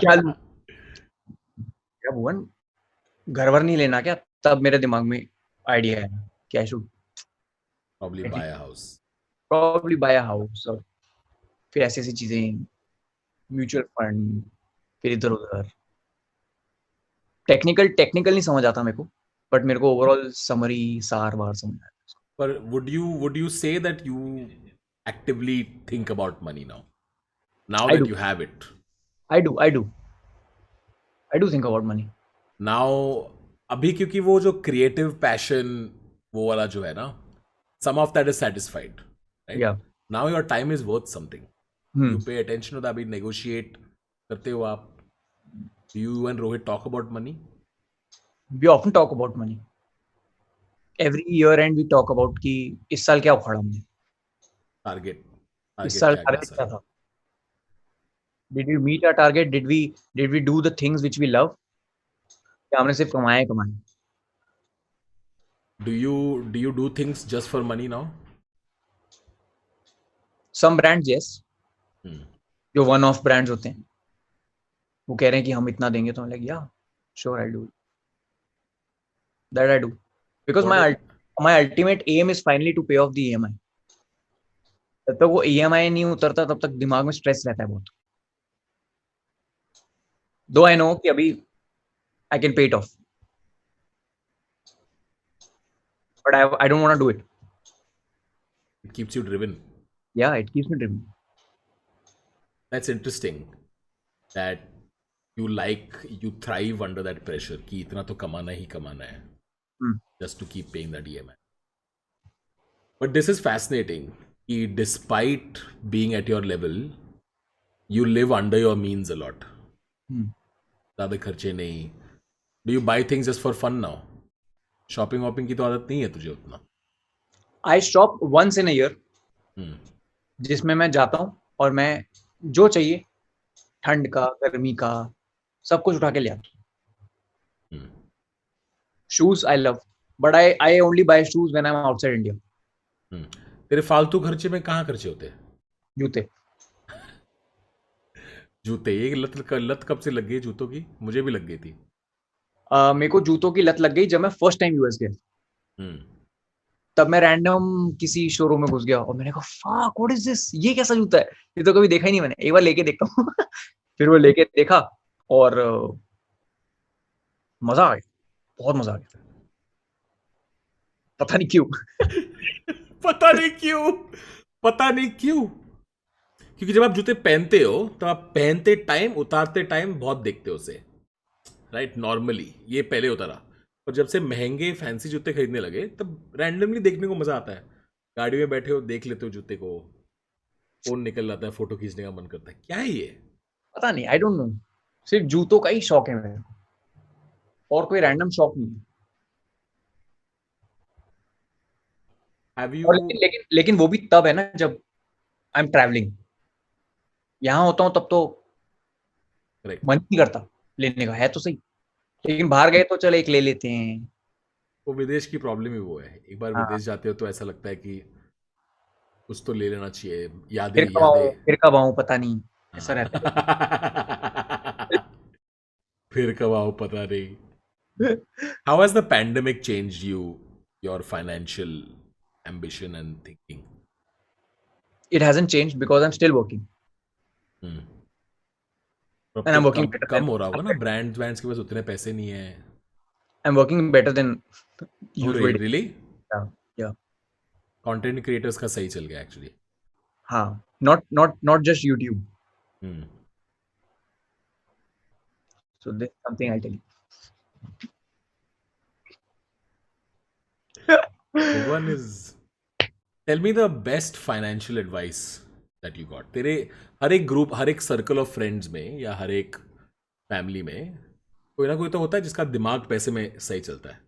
क्या लूं? क्या भुवन घर वर नहीं लेना क्या? तब मेरे दिमाग में आइडिया है कि I should Probably buy a house. probably buy a house, और फिर ऐसी चीजें, म्यूचुअल फंड, फिर इधर उधर। टेक्निकल नहीं समझ आता मेरे को, बट मेरे को ओवरऑल समरी सार वार समझ आता है। But would you say that you actively think about money now? Now I that do. you have it. I do think about money. Now अभी क्योंकि वो जो क्रिएटिव पैशन वो वाला जो है ना, some of that is satisfied, right? Yeah. Now your time is worth something. Hmm. You pay attention to that, अभी negotiate करते हो आप? Do you and Rohit talk about money? We often talk about money. Every year end we talk about कि इस साल क्या उखाड़ा हमने, Target इस साल क्या टारगेट क्या कैसा? था, did we meet our target, did we do the things which we love, या हमने सिर्फ कमाए। Do you do things just for money now? Some brands yes, जो वन ऑफ ब्रांड्स होते हैं, वो कह रहे हैं कि हम इतना देंगे, तो like yeah sure I do that, I do because my ultimate aim is finally to pay off the EMI। जब तक वो EMI नहीं उतरता तब तक दिमाग में स्ट्रेस रहता है बहुत। दो आई नो कि अभी I can pay it off, but I don't want to do it. It keeps you driven. Yeah it keeps me dreaming. That's interesting that you thrive under that pressure कि इतना तो कमाना ही कमाना है, just to keep paying that EMI. But this is fascinating कि despite being at your level, you live under your means a lot. ज़्यादा खर्चे नहीं. Do you buy things just for fun now? Shopping वॉपिंग की तो आदत नहीं है तुझे उतना. I shop once in a year, जिसमें मैं जाता हूँ और मैं जो चाहिए ठंड का, गर्मी का, सब कुछ उठा के ले आता हूँ. Shoes I love, but I only by shoes when I am outside India. तेरे फालतू खर्चे में कहाँ खर्चे होते हैं? जूते. जूते. ये लत कब से लग गई जूतों की? मुझे भी लग गई थी. मेरे को जूतों की लत लग गई जब मैं फर्स्ट टाइम यूएस गया. तब मैं रैंडम किसी शोरूम में घुस गया और मैंने कहा फक व्हाट इज दिस, ये कैसा जूता है, ये तो कभी देखा ही नहीं मैंने, एक बार लेके देखता हूँ. फिर वो लेके देखा और मजा आ गया, बहुत मजा आ गया. पता नहीं क्यों. पता नहीं क्यों. पता नहीं क्यों. क्योंकि जब आप जूते पहनते हो तो आप पहनते टाइम उतारते टाइम बहुत देखते हो उसे, राइट? नॉर्मली ये पहले होता रहा, और जब से महंगे फैंसी जूते खरीदने लगे तब रैंडमली देखने को मजा आता है. गाड़ी में बैठे हो देख लेते हो जूते को, फोन निकल जाता है, फोटो खींचने का मन करता है. क्या है ये? पता नहीं, आई डोंट नो. सिर्फ जूतों का ही शौक है मेरे को, और कोई रैंडम शौक नहीं है. Have you... और लेकिन वो भी तब है ना जब आई एम ट्रैवलिंग. यहाँ होता हूँ तब तो मन नहीं करता लेने का, है तो सही, लेकिन बाहर गए तो चल एक ले लेते हैं. वो विदेश की प्रॉब्लम ही वो है. एक बार विदेश जाते हो तो ऐसा लगता है कि कुछ तो ले लेना चाहिए. यादें फिर कब आऊं पता नहीं, ऐसा रहता है. फिर कब आओ पता नहीं. How has the pandemic changed your financial ambition and thinking? It hasn't changed because I'm still working. And I'm working better कम हो रहा होगा ना, ब्रांड्स के पास उतने पैसे नहीं है. I'm working better than usual. Really? Yeah. Content creators का सही चल गया actually. हाँ, not just YouTube. So that's something I'll tell you. One is, tell me the best financial advice that you got. तेरे हर एक ग्रुप, हर एक circle of friends में या हर एक फैमिली में कोई ना कोई तो होता है जिसका दिमाग पैसे में सही चलता है.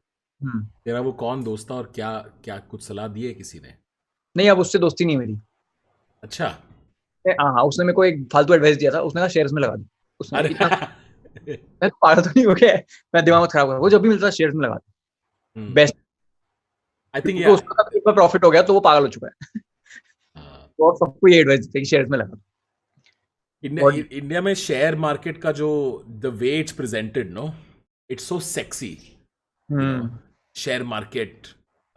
तेरा वो कौन दोस्त था और क्या क्या कुछ सलाह दी है किसी ने? नहीं, अब उससे दोस्ती नहीं मेरी. अच्छा. हाँ, उसने मेरे को एक फालतू एडवाइस दिया था. उसने कहा शेयर्स में लगा दो. उसने मैं पागल तो नहीं हो गया, मैं दिमाग मत खराब कर. वो जब भी मिलता है शेयर्स में लगा दो. बेस्ट. आई थिंक उसका एक बार प्रॉफिट हो गया तो वो पागल हो चुका है. तो सबको ये एडवाइस देते हैं कि शेयर्स में लगा दो. इंडिया में शेयर मार्केट का जो the way it's presented, no, it's so sexy. Share market,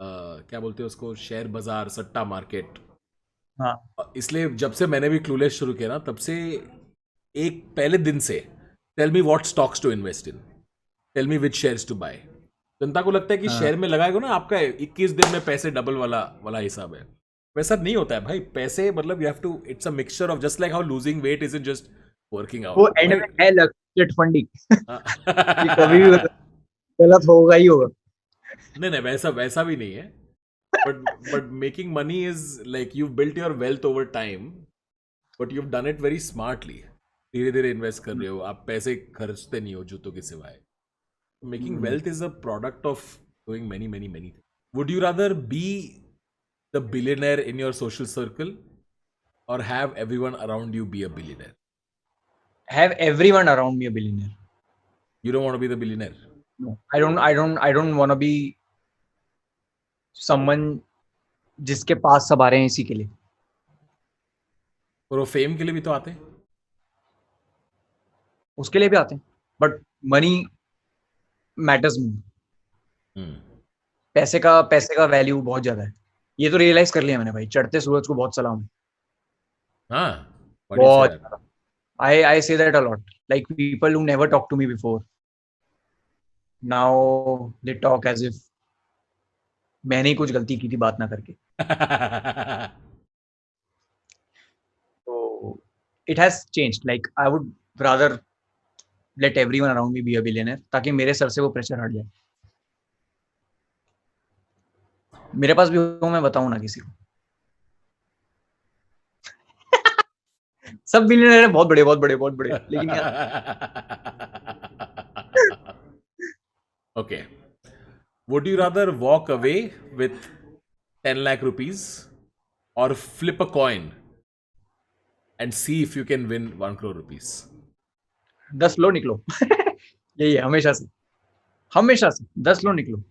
क्या बोलते हैं उसको, शेयर बाजार, सट्टा मार्केट. हाँ. इसलिए जब से मैंने भी क्लूलेस शुरू किया ना, तब से एक पहले दिन से tell me what stocks to invest in, tell me which shares to buy. जनता को लगता है कि शेयर में लगाएगा ना आपका 21 दिन में पैसे डबल वाला हिसाब है. वैसा नहीं होता है भाई. पैसे मतलब you have to, it's a mixture of, just like how losing weight is just working out. वो एंड में है चिट फंडिंग. कभी भी गलत होगा ही होगा. नहीं, वैसा भी नहीं है. but making money is like you've built your wealth over time, but you've done it very smartly. धीरे धीरे इन्वेस्ट कर रहे हो आप, पैसे खर्चते नहीं हो जूतों के सिवाय. Making wealth is a product of doing many things. Would you rather be the billionaire in your social circle or have everyone around you be a billionaire? Have everyone around me a billionaire. You don't want to be the billionaire? No, I don't want to be someone जिसके पास सब आ रहे हैं इसी के लिए. और वो fame के लिए भी तो आते हैं. उसके लिए भी आते हैं, बट मनी मैटर्स मोर. पैसे का वैल्यू बहुत ज्यादा है. ये तो रियलाइज कर लिया मैंने भाई. चढ़ते सूरज को बहुत सलाम. हाँ, बहुत. I say that a lot. Like people who never talked to me before, now they talk as if मैंने ही कुछ गलती की थी बात ना करके. So it has changed. Like I would rather let everyone around me be a billionaire, ताकि मेरे सर से वो प्रेशर हट जाए. मेरे पास भी हो मैं बताऊं ना किसी को. सब बिलियनर बहुत बड़े लेकिन यार Okay. Would you rather walk away with 10 lakh rupees or flip a coin and see if you can win 1 crore rupees? 10 लो निकलो यही है हमेशा से 10 लो निकलो,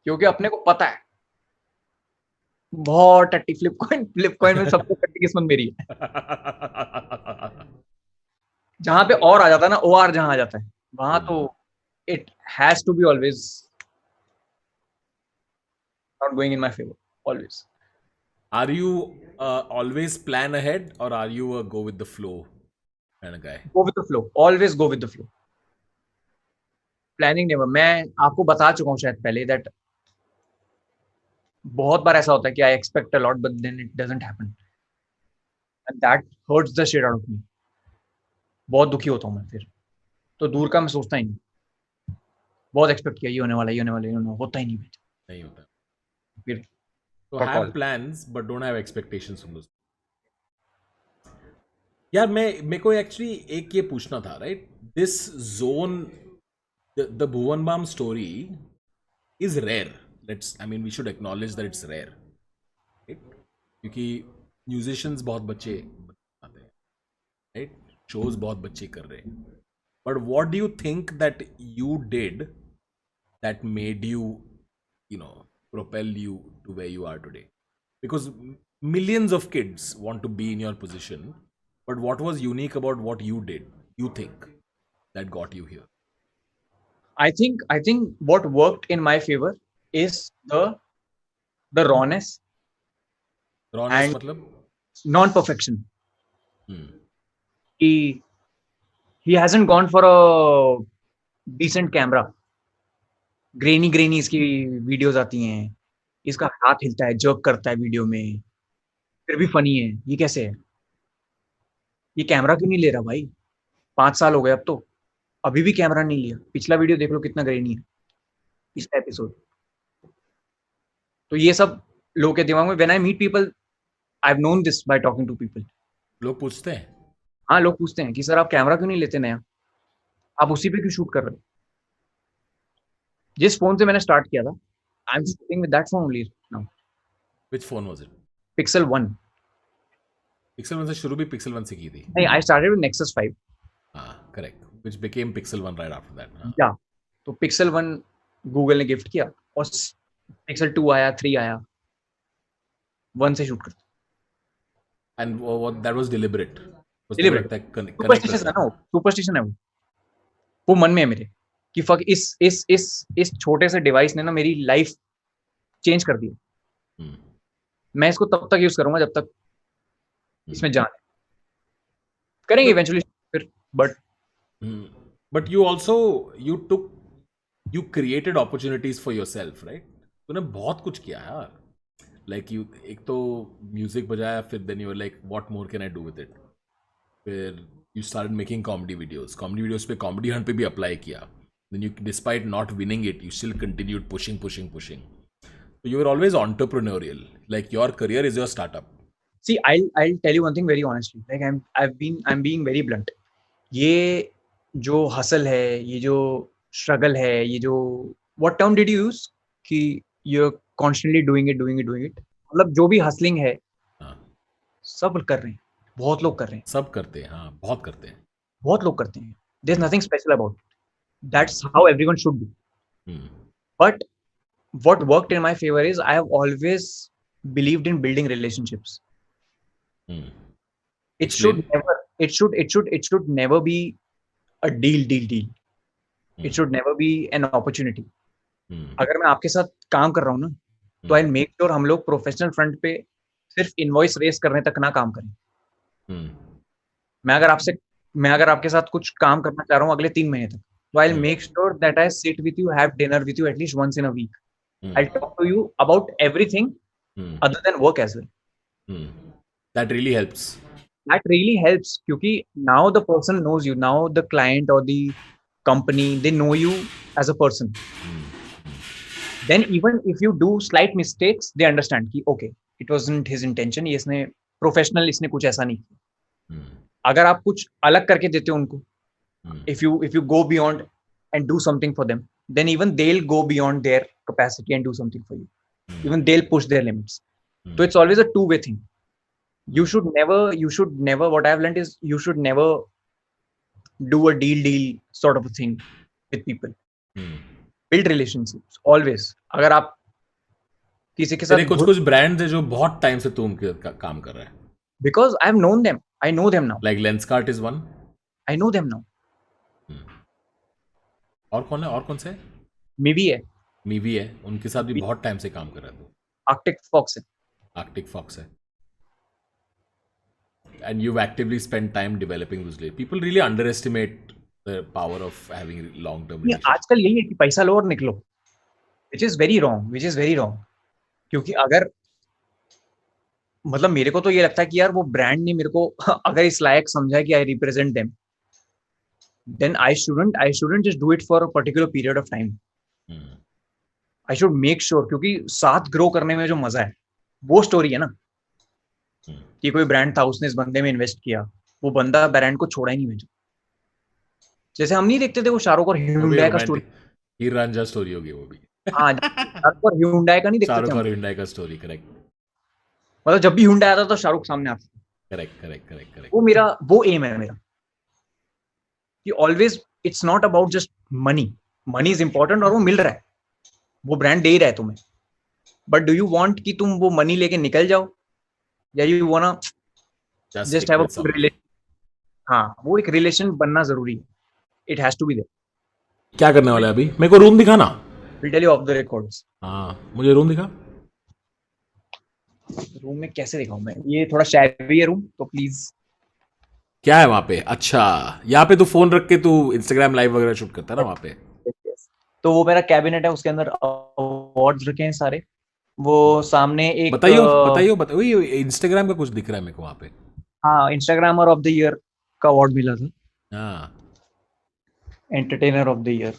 क्योंकि अपने को पता है बहुत टट्टी फ्लिप कॉइन में सबसे टट्टी किस्मत मेरी है। जहां पे और आ जाता है ना, OR जहां आ जाता है वहां तो it has to be always not going in my favor, always. Are you always plan ahead or are you a go with the flow kind of guy? Go with the flow, always go with the flow. Planning never. मैं आपको बता चुका हूँ शायद पहले that बहुत बार ऐसा होता है कि I expect a lot but then it doesn't happen and that hurts the shit out of me. बहुत दुखी होता हूँ मैं फिर, तो दूर का मैं सोचता ही नहीं। बहुत एक्सपेक्ट किया, ये होने वाला होता ही नहीं नहीं होता फिर। So For have call. plans but don't have expectations from those. यार मेरे को एक्चुअली एक ये पूछना था, right? This zone, the Bhuvan Bam story is rare. I mean, we should acknowledge that it's rare, right? क्योंकि म्यूजिशियंस बहुत बच्चे आते हैं, राइट? शोज बहुत बच्चे कर रहे हैं. But what do you think that you did that made you, propel you to where you are today? Because millions of kids want to be in your position, but what was unique about what you did, you think, that got you here? I think what worked in my favor is the rawness, Rawness and मतलब? non-perfection. Hmm. He hasn't gone for a decent camera. Granny इसकी videos आती हैं, इसका हाथ हिलता है, jerk करता है वीडियो में, फिर भी फनी है। ये कैसे है? ये कैमरा क्यों नहीं ले रहा भाई? 5 साल हो गए अब तो, अभी भी कैमरा नहीं लिया। पिछला वीडियो देख लो कितना ग्रेनी है, पिछला एपिसोड। तो ये सब लोगों के दिमाग में, when I meet people, I have known this by talking to people. लोग पूछते हैं? हाँ, लोग पूछते हैं कि सर आप कैमरा क्यों नहीं लेते नया, आप उसी पे क्यों शूट कर रहे हो? जिस फोन से मैंने स्टार्ट किया था, I am shooting with that phone only now. Which phone was it? Pixel 1। Pixel 1 से शुरू भी Pixel 1 से की थी? नहीं, आई स्टार्टेड विद Nexus 5। हाँ, correct. Which became Pixel 1 right after that. हाँ. या तो Pixel 1 गूगल ने गिफ्ट किया और Pixel 2 आया, 3 आया, 1 से शूट करते। And that was deliberate. Deliberate. Superstition है ना, सुपरस्टिशन है वो मन में है मेरे कि फक इस छोटे से डिवाइस ने ना मेरी लाइफ चेंज कर दी। मैं इसको तब तक यूज करूंगा जब तक इसमें जान है। करेंगे इवेंचुअली फिर, but you also you created opportunities for yourself, right? तूने बहुत कुछ किया यार, like you एक तो म्यूजिक बजाया, फिर then you were like what more can I do with it, फिर you started making comedy videos पे comedy hunt पे भी apply किया, then you, despite not winning it, you still continued pushing. So you were always entrepreneurial, like your career is your startup. See, I'll tell you one thing very honestly, like I'm being very blunt. ये जो hustle है, ये जो struggle है, ये जो what term did you use कि you're constantly doing it, मतलब जो भी हसलिंग है, सब कर रहे हैं, बहुत लोग कर रहे हैं, सब करते हैं, हाँ, बहुत करते हैं, बहुत लोग करते हैं। There's nothing special about it. That's how everyone should be. But what worked in my favor is I have always believed in building relationships. It should never be a deal. It should never be an opportunity. अगर मैं आपके साथ काम कर रहा हूँ ना, तो I'll make sure हम लोग प्रोफेशनल फ्रंट पे सिर्फ इनवॉइस रेस करने तक ना काम करें। मैं अगर आपके साथ कुछ काम करना चाह रहा हूँ अगले 3 महीने तक, तो I'll make sure that I sit with you, have dinner with you at least once in a week. I'll talk to you about everything other than work as well. That really helps. क्योंकि now the person knows you, now the client or the company, they know you as a person. Then even if you do slight mistakes, they understand कि okay, it wasn't his intention, इसने कुछ ऐसा नहीं किया। अगर आप कुछ अलग करके देते हो उनको, if you go beyond and do something for them, then even they'll go beyond their capacity and do something for you. Even they'll push their limits. So it's always a two-way thing. You should never, what I've learned is you should never do a deal sort of a thing with people. Build relationships always. अगर आप किसी के तेरे साथ कुछ brands है जो बहुत टाइम से तुम काम कर रहा है, because I've known them, I know them now. like Lenskart is one. I know them now. और कौन है, और कौन से है? Maybe है, मीवी है, उनके साथ भी बहुत टाइम से काम कर रहा है तू. Arctic Fox है. Arctic Fox है. And you've actively spent time developing those relationships. People really underestimate the power of having long-term relationships. आजकल यही है कि पैसा लो और निकलो, which is very wrong. क्योंकि अगर मतलब मेरे को तो ये लगता है कि यार वो ब्रांड ने मेरे को अगर इस लायक समझा है कि I represent them, then I shouldn't just do it for a particular period of time. I should make sure, क्योंकि साथ ग्रो करने में जो मजा है वो स्टोरी है ना, कि कोई ब्रांड था, उसने इस बंदे में इन्वेस्ट किया, वो बंदा ब्रांड को छोड़ा ही नहीं भेजा. जैसे हम नहीं देखते थे वो शाहरुख और ह्यूंडई का स्टोरी, हीर रांझा स्टोरी होगी वो भी. हाँ, शाहरुख और ह्यूंडई का नहीं देखते थे शाहरुख हम. और ह्यूंडई का स्टोरी, करेक्ट. मतलब जब भी ह्यूंडई आता था शाहरुख सामने आता था. करेक्ट. वो एम है मेरा कि always it's not about just money is important, और वो मिल रहा है, वो ब्रांड दे ही रहा है तुम्हें, बट डू यू वांट कि तुम वो मनी लेके निकल जाओ, या you wanna just have a relation. हाँ, वो एक रिलेशन बनना जरूरी है. It has to be there. क्या करने वाला है अभी? मेरे को रूम दिखाना. Will tell you off the records. हाँ, मुझे रूम दिखा. रूम में कैसे दिखाऊं मैं? ये थोड़ा शैवी है रूम, तो प्लीज. क्या है वहां पे? अच्छा, यहाँ पे तू फोन रख के तू इंस्टाग्राम लाइव वगैरह शूट करता है ना वहां पे? तो वो मेरा कैबिनेट है, उसके अंदर अवार्ड्स रखे हैं सारे. वो सामने एक बताइयो इंस्टाग्राम का कुछ दिख रहा है मेरे को वहां पे. हाँ, इंस्टाग्रामर ऑफ द ईयर का अवार्ड मिला था. हाँ, एंटरटेनर ऑफ द ईयर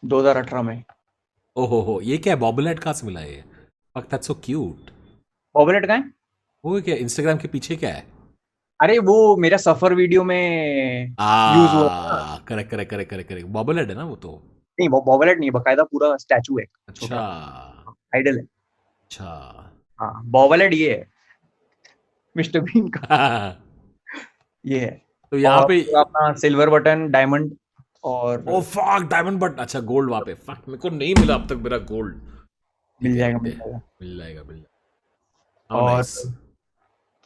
2018 में. ओहो, ये क्या है? बॉबलेट कहाँ से मिला है? Fuck, that's so cute. बॉबलेट का है? वो क्या इंस्टाग्राम के पीछे क्या है? अरे वो मेरा सफर वीडियो में यूज हुआ. करेक्ट. बॉबलेट है ना वो तो? नहीं, वो बॉबलेट नहीं, बकायदा पूरा स्टैचू है. अच्छा, आइडल है. अच्छा. हाँ, बॉबलेट ये है मिस्टर बीन का. ये है. तो यहाँ पे अपना सिल्वर बटन, डायमंड, और ओ फक, डायमंड बट, अच्छा गोल्ड वहां पे. फक, मेरे को नहीं मिला अब तक मेरा गोल्ड. मिल जाएगा.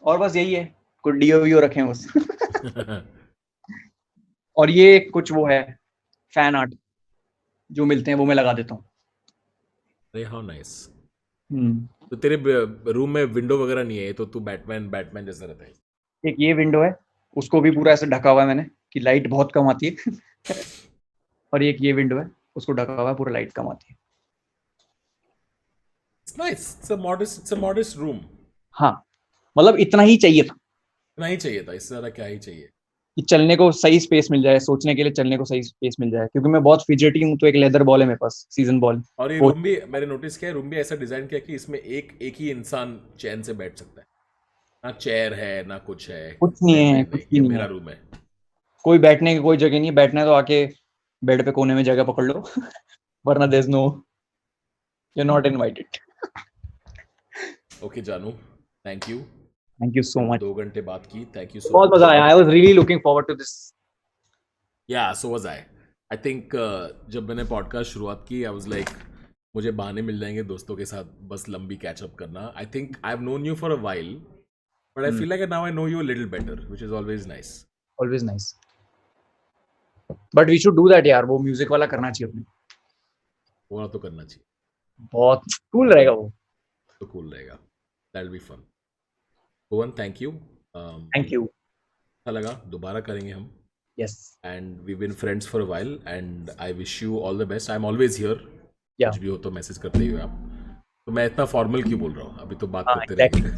और बस यही है, कुछ डीओवीओ रखे हैं बस. और ये कुछ वो है फैन आर्ट जो मिलते हैं, वो मैं लगा देता हूँ. अरे हाउ नाइस. तो तेरे रूम में विंडो वगैरह नहीं है, तो तू बैटमैन जैसा रहता है. एक ये विंडो है, उसको भी पूरा ऐसे ढका हुआ है मैंने कि लाइट बहुत कम आती है. और एक ये विंडो है, उसको ढका हुआ है, पूरा लाइट कम आती है. It's nice. It's a modest room. हाँ, मतलब इतना ही चाहिए था. इससे ज्यादा क्या ही चाहिए. कि चलने को सही स्पेस मिल जाए, सोचने के लिए चलने को सही स्पेस मिल जाए, क्योंकि मैं बहुत फिजेटी हूँ. तो एक लेदर बॉल है मेरे पास, सीजन बॉल. और ये रूम भी मैंने नोटिस किया है, रूम भी ऐसा डिजाइन किया कि इसमें एक ही इंसान चैन से बैठ सकता है. ना चेयर है, ना कुछ है, कुछ नहीं है. ये मेरा रूम है. कोई बैठने की कोई जगह नहीं है. बैठना है तो आके बेड पे कोने में जगह पकड़ लो. वरना there is no, you are not invited. Okay जानू, थैंक यू सो मच. 2 घंटे बात की. Thank you so much. बहुत मजा आया. I was really looking forward to this. Yeah so was I think जब मैंने पॉडकास्ट शुरुआत की, आई वाज लाइक मुझे बहाने मिल जाएंगे दोस्तों के साथ बस लंबी कैचअप करना. I think I have known you for a while, but I feel like now I know you a little better, which is always nice. But we should do that यार. वो म्यूजिक वाला करना चाहिए अपने. वो तो करना चाहिए. बहुत कूल रहेगा वो. तो कूल रहेगा. That will be fun. Bhuvan, thank you. अच्छा लगा. दोबारा करेंगे हम. Yes. And we've been friends for a while, and I wish you all the best. I'm always here. Yeah. कुछ भी हो तो मैसेज करते ही हो आप. तो मैं इतना फॉर्मल क्यों बोल रहा हूँ? अभी तो बात करते रहेंगे.